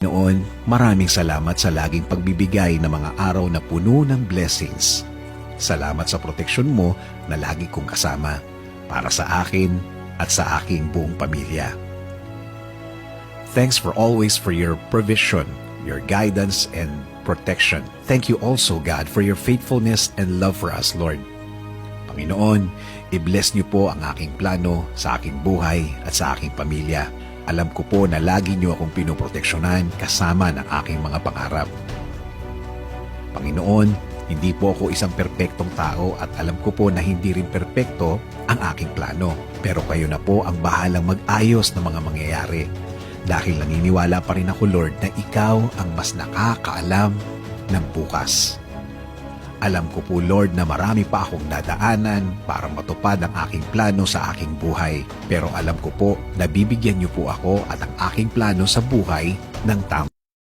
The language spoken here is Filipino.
Noon, maraming salamat sa laging pagbibigay ng mga araw na puno ng blessings. Salamat sa proteksyon mo na lagi kong kasama para sa akin at sa aking buong pamilya. Thanks for always for your provision, your guidance and protection. Thank you also, God, for your faithfulness and love for us, Lord. Panginoon, i-bless niyo po ang aking plano sa aking buhay at sa aking pamilya. Alam ko po na lagi niyo akong pinoproteksyonan kasama ng aking mga pangarap. Panginoon, hindi po ako isang perpektong tao at alam ko po na hindi rin perpekto ang aking plano. Pero kayo na po ang bahalang mag-ayos ng mga mangyayari. Dahil naniniwala pa rin ako, Lord, na ikaw ang mas nakakaalam ng bukas. Alam ko po, Lord, na marami pa akong dadaanan para matupad ang aking plano sa aking buhay. Pero alam ko po na bibigyan niyo po ako at ang aking plano sa buhay ng tamang